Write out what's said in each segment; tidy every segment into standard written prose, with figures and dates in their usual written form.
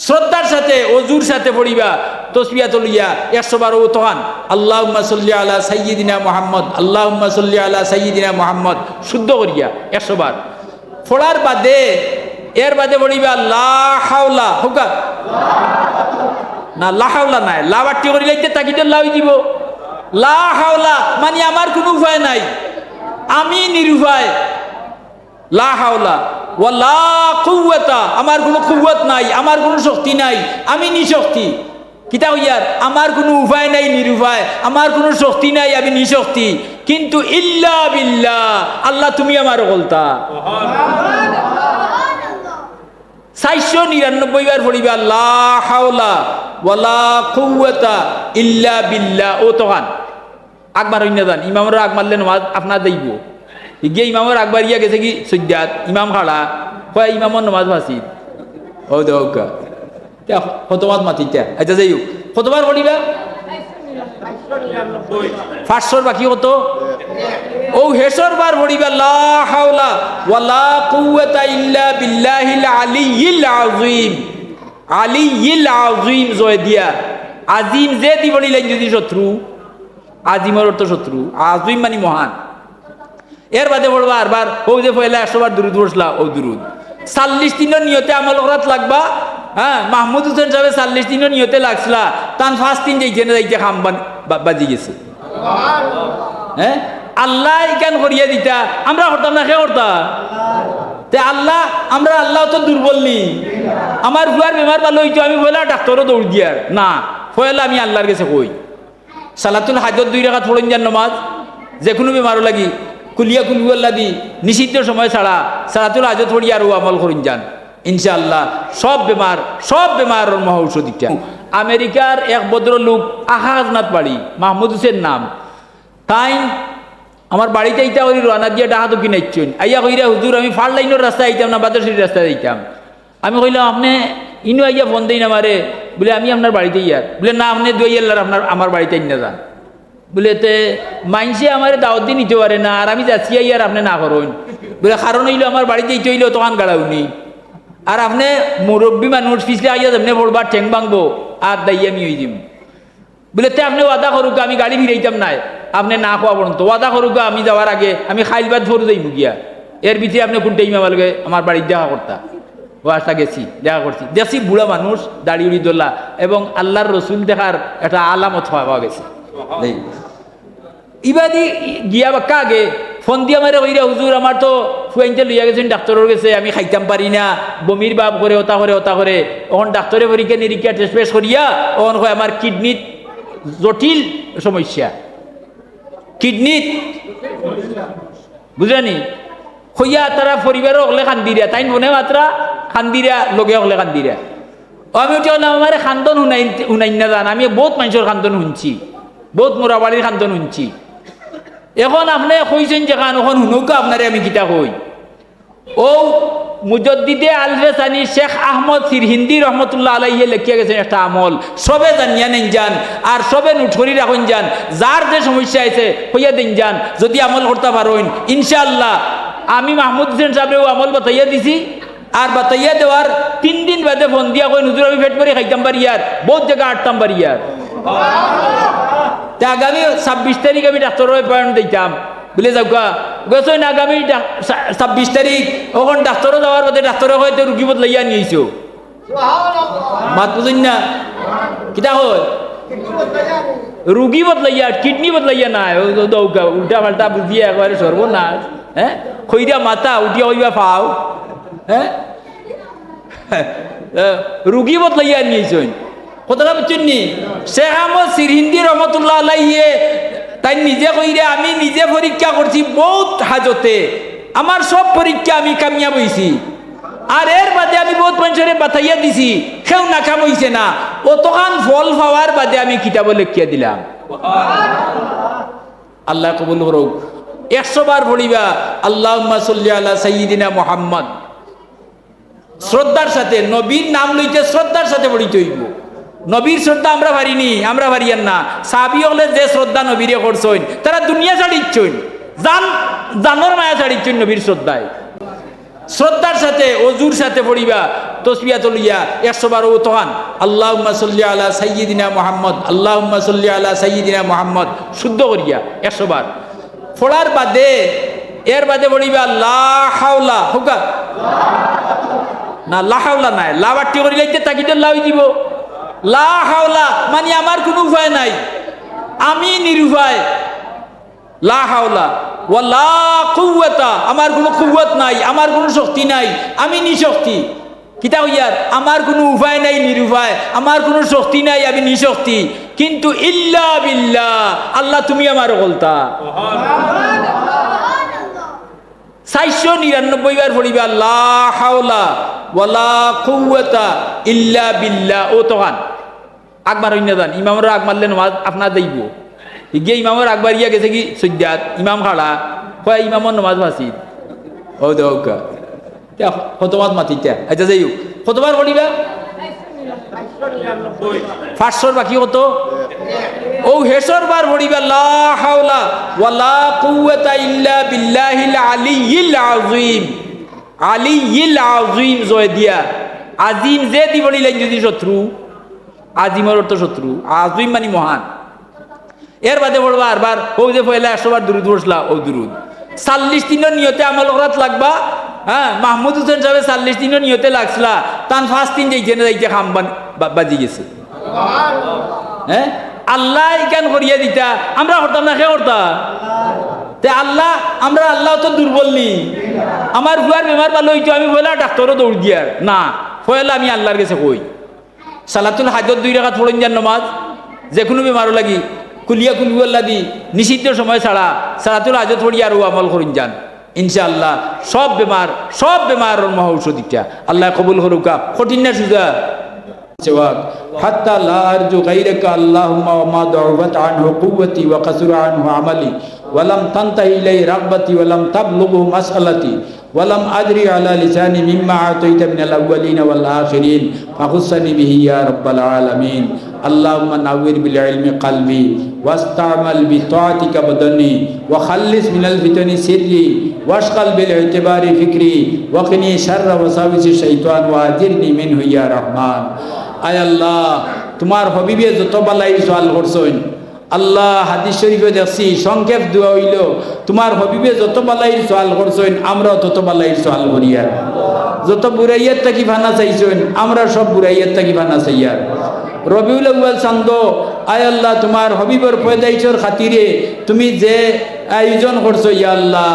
শ্রদ্ধার সাথে অজুর সাথে পড়িবা তসবিয়া তলিয়া 100 বার ও তহান আল্লাহুম্মা সাল্লি আলা সাইয়্যিদিনা মুহাম্মদ, আল্লাহুম্মা সাল্লি আলা সাইয়্যিদিনা মুহাম্মদ শুদ্ধ করিয়া 100 বার পড়ার বাদে এর বাদে পড়িবা লা হাওলা হুকা না, লা হাওলা নাই, লা বাটি করিলে তাকিতে লাউ দিব। লা হাওলা মানে আমার কোনো উপায় নাই, আমি নিরুপায়। লা হাওলা ওয়ালা কুওয়াতা আমার কোনো কুওয়াত নাই, আমার কোনো শক্তি নাই, আমি নিশক্তি। কিতা হইয়ার আমার কোনো উপায় নাই, নিরুপায়, আমার কোনো শক্তি নাই, আমি নিশক্তি। কিন্তু ইল্লা বিল্লাহ আল্লাহ তুমি আমার বলতা 499 বার পড়িবা লা হাওলা ওয়ালা কুওয়াতা ইল্লা বিল্লাহ। ও তখন আকবার হইনা যান, ইমামরা আগ মারলে নামাজ আপনার দেইব গিয়ে ইমামের আকবার ইয়া গেছে কি সজ্জাত ইমাম খাড়া কয় ইমামর নামাজ ফাঁসি ও দৌকা কতবার মাতিটা। আচ্ছা যাই হোক কতবার পড়িবা 500 বাকি কত ও হেসর বার পড়িবা লা হাওলা ওয়ালা কুওয়াতা ইল্লা বিল্লাহিল আলিয়্যিল আযীম। আলিয়্যিল আযীম জয় দিয়া আজিম যে দিবনিলেন যদি শত্রু, আজিমের অর্থ শত্রু, আযীম মানে মহান। এর বাদে পড়বা আরবার ও যে পয়লা 100 বার দুরুদ পড়ছলা ও দুরুদ 40 দিনের নিয়তে আমল করাত লাগবা। হ্যাঁ মাহমুদ হোসেন সাহেব 40 দিনের নিয়তে লাগছিলা তান 5 দিন যাইতে না যাইতে খাম বাজি গেছে। হ্যাঁ আল্লাহ কেন করিয়া দিতা আমরা করতাম না, খেয়ে করতা তে আল্লাহ আমরা আল্লাহ তো দুর্বল নি, আমার বুয়ার বেমার ভালো হইতো আমি পয়লা ডাক্তারও দৌড় দিয়ার না, পয়লা আমি আল্লাহর কাছে কই সালাতুল হাজত 2 রাকাত পড়েন যান নামাজ যে কোনো বেমারও লাগি কুলিয়া কুলিউল্লাহ দি নিষিদ্ধ সময় ছাড়া সালাতুল হাজত পড়ি আর আমল করিন যান ইনশাআল্লাহ সব বেমার মহৌষধিটা। আমেরিকার এক ভদ্রলোক আহাজনাথ বাড়ি মাহমুদ হোসেন নাম, তাই আমার বাড়িতে আইতা ওই রানা দিয়া ডাহা তো কিনাইছেন আইয়া কইরা হুজুর আমি ফার লাইনের রাস্তায় আইতাম না বাদরশির রাস্তায় যাইতাম। আমি কইলাম আপনি ইনু আইয়া ফোন দেই না মারে বলে আমি আপনার বাড়িতে ইয়ার বলে না আপনি দুই আল্লাহর আপনার আমার বাড়িতে না যান বলে তে মাইনসে আমার দাওয়াত দিয়ে নিতে পারে না আর আমি যাচ্ছি আর আপনি না করুন বলে কারণ হইলো আমার বাড়িতে এইটা হইলো তখন গাড়াউনি আর আপনি মুরব্বী মানুষ পিছলে আইয়া এমনি পড়বার ঠেং ভাঙবো আর দাই আমি হয়ে যাব বলে তে আপনি ওয়াদা করুক আমি গাড়ি ফিরাইতাম নাই আপনি না খোয়া পর্যন্ত ওয়াদা করুক আমি যাওয়ার আগে আমি খাইলবাদ ভরে যাইব গিয়া এর ভিতরে আপনি কোনটা ইমামালকে আমার বাড়ির দেখা করতা ও আসা গেছি দেখা করছি দেখছি বুড়া মানুষ দাড়ি উড়ি দোলা এবং আল্লাহর রসুল দেখার একটা আলামত পাওয়া গেছে। ইবাদি গিয়া বাক্কা আগে ফোন দিয়া মারে কইরা হুজুর আমার তো ফুয়াইনতে লইয়া গেছেন ডাক্তারের কাছে আমি খাইতাম পারি না বমির বাপ করে ওতা করে ওখান ডাক্তারে পরীক্ষা নিরীক্ষা টেস্ট পেশ করিয়া ওখান হয় আমার কিডনির জটিল সমস্যা কিডনির বুঝলেনি হইয়া তারা পরিবারও হলে খান্দিরা তাই মনে মাত্রা খান্দিরা লগে হলে খান্দিরা আমি উঠে আমার খান্দন শুনাই না জান আমি বহুত মানুষের খান্দন শুনছি বহুত মোরাবাড়ির খান্দন শুনছি এখন আপনি কইছেন যে খান এখন শুনুক আপনারে আমি কিতা কই ও মুজদ্দিদে আল-ফেসানি শেখ আহমদ সিরহিন্দি রহমতুল্লাহ আলাইহি লেখিয়া গেছেন একটা আমল সবে জানিয়া নেন যান আর সবে নোট করি রাখুন যান যার যে সমস্যা আছে হইয়া দিন যান যদি আমল করতে পারেন ইনশাআল্লাহ আমি মাহমুদ হোসেন সাহেবরেও আমল বাতাইয়া দিছি আর বাতাইয়া দেওয়ার 3 দিন বাদে ফোন দিয়া কই হুজুর আমি পেট করে খাইতাম পারি আর বহুত জায়গা আটতাম পারি আর আগামী 26 তারিখ আমি ডাক্তারের অ্যাপয়েন্টমেন্ট দিতাম বলে যাওকা গেছেন আগামী 26 তারিখ ওখান ডাক্তারও যাওয়ার বাদে ডাক্তারে হয়তো রুগী বদলাইয়া নিয়েছো মাত বুঝুন না কিতা হয় রুগী বদলাইয়া কিডনি বদলাইয়া না দৌকা উল্টা পাল্টা বুঝিয়া একবারে সর্বনাশ হ্যাঁ খইরা মাথা উঠিয়া হইবা পাও হ্যাঁ রুগী বদলাইয়া নিয়েছেন কথাটা বুঝছেন নি শেখ আহমদ সিরহিন্দি রহমতুল্লাহ আলাইহি তাই নিজে কইরে আমি নিজে পরীক্ষা করছি বহুত হাজতে আমার সব পরীক্ষা আমি কামিয়াব হইছি আর এর বাদে আমি বহুত মানুষের বাতাইয়া দিছি কেউ নাকাম হইছে না অতখান ফল পাওয়ার বাদে আমি কিতাব লেখিয়া দিলাম আল্লাহ কবুল করুক 100 বার পড়িবা আল্লাহুম্মা সাল্লি আলা সাইয়্যিদিনা মুহাম্মদ শ্রদ্ধার সাথে নবীর নাম লইতে শ্রদ্ধার সাথে পড়িতে হইব নবীর শ্রদ্ধা আমরা পারিনি আমরা পারিয়ান না সাহাবী হলে যে শ্রদ্ধা নবীরে করছেন তারা দুনিয়া ছাড়িচ্ছেন জানোর মায়া ছাড়িচ্ছেন নবীর শ্রদ্ধায় শ্রদ্ধার সাথে অজুর সাথে পড়িবা তসবিয়া তলিয়া 100 বার ও তহান আল্লাহুম্মা সাল্লি আলা সাইয়্যিদিনা মুহাম্মদ, আল্লাহুম্মা সাল্লি আলা সাইয়্যিদিনা মুহাম্মদ শুদ্ধ করিয়া 100 বার পড়ার বাদে এর বাদে বলিবা লা হাওলা হুকা না, লা হাওলা নাই, লা বাটি করিলে যে তাকিতে লা হই দিব। লা হাওলা মানে আমার কোনো উপায় নাই, আমি নিরুপায়। লা হাওলা ওয়ালা কুওয়াতা আমার কোনো কুওয়াত নাই, আমার কোনো শক্তি নাই, আমি নিশক্তি। কিতা হইয়ার আমার কোনো উপায় নাই, নিরুপায়, আমার কোনো শক্তি নাই, আমি নিশক্তি। কিন্তু ইল্লা বিল্লাহ আল্লাহ তুমি আমার বলতা 499 বার পড়িবা লা হাওলা ওয়ালা কুওয়াতা ইল্লা বিল্লাহ। ও তখন আকবার হইনা যান, ইমামরা আগ মারলে নামাজ আপনার যাইব। গিয়ে ইমামের আকবার ইয়া গেছে কি সজ্জাত, ইমাম খাড়া কয় ইমামর নামাজ ফাঁসি ও দৌকা কতবার মাতিটা। আচ্ছা যাই হোক, কতবার পড়িবা 500 বাকি কত ও হেসর বার পড়িবা লা হাওলা ওয়ালা কুওয়াতা ইল্লা বিল্লাহিল আলিয়্যিল আযীম। আলিয়্যিল আযীম জয় দিয়া আজিম যে দি বলিলেন যদি শত্রু, আজিমের অর্থ শত্রু, আযীম মানে মহান। এর বাদে পড়বা আরবার ও যে পয়লা 100 বার দুরুদ পড়ছলা ও দুরুদ 40 দিনের নিয়তে আমল করাত লাগবা। হ্যাঁ, মাহমুদ হোসেন সাহেব 40 দিনের নিয়তে লাগছিলা, তান 5 দিন যাইছে না যাইতে খাম বাজি গেছে। হ্যাঁ, আল্লাহ কেন করিয়া দিতা, আমরা হরতাম না, খেয়ে হরতা তে আল্লাহ, আমরা আল্লাহ তো দুর্বল নি। আমার বুয়ার বেমার ভালো হইতো, আমি পয়লা ডাক্তারও দৌড় দিয়ার না, পয়লা আমি আল্লাহর কাছে কই সালাতুল হাজত 2 রাকাত পড়েন যান নামাজ, যে কোনো বেমারও লাগি কুলিয়া কুলিউল্লাহ দি নিষিদ্ধ সময় ছাড়া সালাতুল হাজত পড়ি আর আমল করিন যান, ইনশাআল্লাহ সব বেমার মহৌষধ ইটা আল্লাহ কবুল করুকা। কঠিন না সুজা হাত্তা লা আরজু গায়রাকা আল্লাহুম্মা ওয়া মা দাউবাত আনহু কুওয়াতি ওয়া কাসুরা আনহু আমালি ওয়া লাম তানতাহি ইলাই রাগবাতি ওয়া লাম তাবলুগু মাসআলাতি ওয়া লাম আদরি আলা লিসানি মিম্মা আতাইতা মিনাল আউয়ালিন ওয়াল আখিরিন ফাখুসসানি বিহি ইয়া রাব্বাল আলামিন। আল্লাহুম্মা নাওয়ির বিল ইলমি কলবি ওয়াস্তামাল বিতাআতিকা বাদানি ওয়া খাল্লিস মিনাল ফিতানি সিররি ওয়াশগাল বিল ইতিবারি ফিকরি ওয়া কিনি শাররা ওয়াসাওয়িসি শাইতান ওয়া আজিরনি মিনহু ইয়া রহমান। আয় আল্লাহ, তোমার হবিবে যত বালাই সওয়াল করছেন আল্লাহ, হাদিস শরীফে দেখছি সংক্ষেপ দোয়া হইল তোমার হবিবে যত বালাই সওয়াল করছেন আমরাও তত বালাই সওয়াল করিয়া, যত বুড়াইয়ার থাকি ভানা চাইছেন আমরা সব বুড়াইয়ার থাকি ভানা চাইয়ার। রবিউল আউয়াল চান্দ আয় আল্লাহ, তোমার হবিবর পয়দাইশর খাতিরে তুমি যে আয়োজন করছো ইয়া আল্লাহ,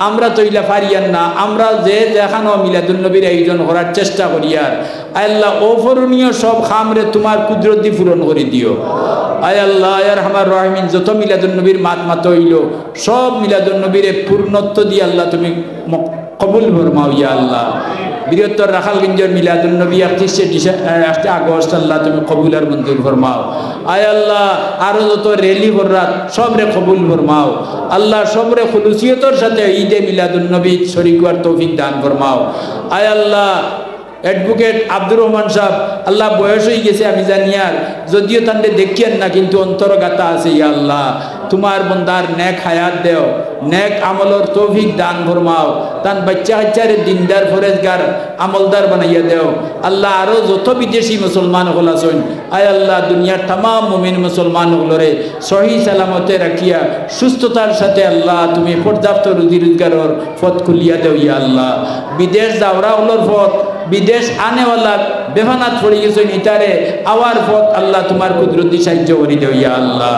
আমরা তৈলা পারিয়ান না, আমরা যে দেখানো মিলাদুন নবীর আয়োজন করার চেষ্টা করিয়ার আয় আল্লাহ, অপূরণীয় সব খামরে তোমার কুদরতি পূরণ করে দিও। আয় আল্লাহ ইয়া রহমান রহিমিন, যত মিলাদুন নবীর মাত হইল সব মিলাদুন নবীর পূর্ণত্ব দিয়ে আল্লাহ তুমি কবুল ফরমাও ইয়া আল্লাহ। বৃহত্তর রাখালগঞ্জের মিলাদুন নবী 31 আগস্ট আল্লাহ তুমি কবুল আর মঞ্জুর ফরমাও। আয় আল্লাহ আরো যত রেলি বরাত সবরে কবুল ফরমাও আল্লাহ, সবরে খুলুসিয়তর সাথে ঈদে মিলাদুন নবী শরীক হওয়ার তৌফিক দান ফরমাও। আয় আল্লাহ অ্যাডভোকেট আব্দুর রহমান সাহেব আল্লাহ বয়স হয়ে গেছে আমি জানিয়ার, যদিও তান্ডে দেখিয়েন না কিন্তু অন্তরগাতা আছে ইয়া আল্লাহ, তোমার বন্দার নেক হায়াত দেও, নেক আমলর তৌফিক দান ফরমাও, তান বাচ্চা কাচ্চারে দিনদার ফরেজগার আমলদার বানাইয়া দেও আল্লাহ। আরো যত বিদেশি মুসলমান হল আছেন আয় আল্লাহ, দুনিয়ার তামাম মুমিন মুসলমান হলরে সহি সালামতে রাখিয়া সুস্থতার সাথে আল্লাহ তুমি পর্যাপ্ত রুজি রোজগারের পথ খুলিয়া দেও ইয়া আল্লাহ। বিদেশ যাওয়া হলোর পথ, বিদেশ আনেওয়ালা বেফানাত পড়ে গেছেন ইটারে আওয়ার পথ আল্লাহ তোমার কুদরতি সাহায্য করে দেও ইয়া আল্লাহ।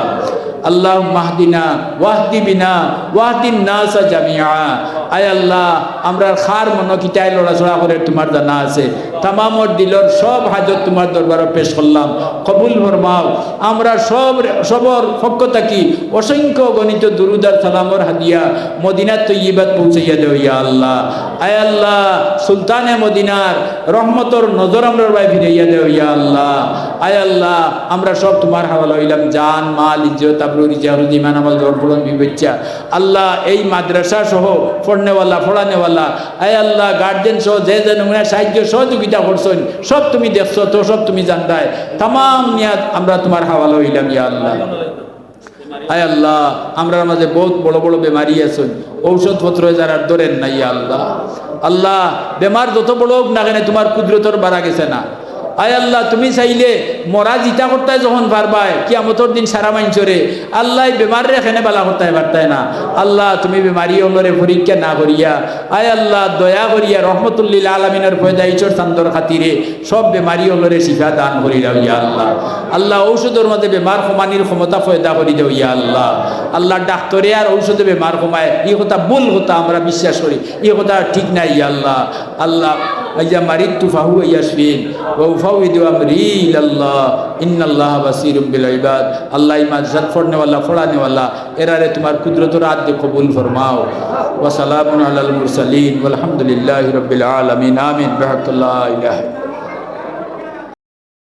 আল্লাহ মাহদিনা ওয়াহদি বিনা ওয়াহদিন নাসা জামিআ। আয় আল্লাহ, আমরা খার মনো কিটাই লড়াচড়া করে তোমার জানা আছে, তামামর দিলর সব হাজত তোমার দরবারে পেশ করলাম, কবুল ফরমাও। আমরা সবর পক্ষ থাকি অসংখ্য গণিত দুরুদ আর সালামর হাদিয়া মদিনা তৈয়বাত পৌঁছাইয়া দেও ইয়া আল্লাহ। আয় আল্লাহ, সুলতানে মদিনার রহমতর নজর আমরা ভাই ফিরাইয়া দেও ইয়া আল্লাহ। আয় আল্লাহ, আমরা সব তোমার হাওয়ালা হইলাম, জান মাল ইজ্জত আবরুর ইজারুল ঈমান আমল দরফলন বিবেচ্ছা আল্লাহ। এই মাদ্রাসা সহ পড়নেওয়ালা পড়ানেওয়ালা আয় আল্লাহ, গার্জেন সহ যে যে নমুনা সাহায্য সহযোগিতা করছেন সব তুমি দেখছো তো, সব তুমি জানতাই, তামাম নিয়াত আমরা তোমার হাওয়ালা হইলাম ইয়া আল্লাহ। আয় আল্লাহ আমরার মাঝে বহুত বড় বড় বেমারি আছেন, ঔষধপত্র যারা ধরেন না ইয়া আল্লাহ। আল্লাহ বেমার যত বড় হোক না কেন তোমার কুদরতর বাড়া গেছে না। আয় আল্লাহ তুমি চাইলে মরা জিতা করতে যখন পারবাই কিয়ামতের দিন সারা মাইনচরে আল্লাহ বেমার রেখেনে বালা করতে পারতায় না। আল্লাহ তুমি বেমারি হলরে পরীক্ষা না করিয়া আয় আল্লাহ দয়া করিয়া রহমতুল্লিল আলমিনের পয়দা ঈশ্বর চান্দর খাতিরে সব বেমারি হলরে শিফা দান করি দাও ইয়া আল্লাহ। আল্লাহ ঔষধের মধ্যে বেমার কমানির ক্ষমতা পয়দা করি দাও ইয়া আল্লাহ। আল্লাহ ডাক্তরে আর ঔষধে বেমার কমায় এই কথা ভুল কথা আমরা বিশ্বাস করি, এই কথা ঠিক নাই ইয়া আল্লাহ। আল্লাহ আইয়া মারিতু ফাহু ইয়াশফিন ওয়া উফাউযু আমরি ইলাল্লাহ ইন্নাল্লাহা বাসীরুম বিল ইবাদ। আল্লাহ ইমান জাত পড়নে ওয়ালা পড়ানে ওয়ালা এরারে তোমার কুদরতের হাত দিয়ে কবুল ফরমাও। ওয়া সালামুন আলাল মুরসালিন ওয়াল হামদুলিল্লাহি রাব্বিল আলামিন। আমিন। বিহাক্কাল্লাহ ইলাহা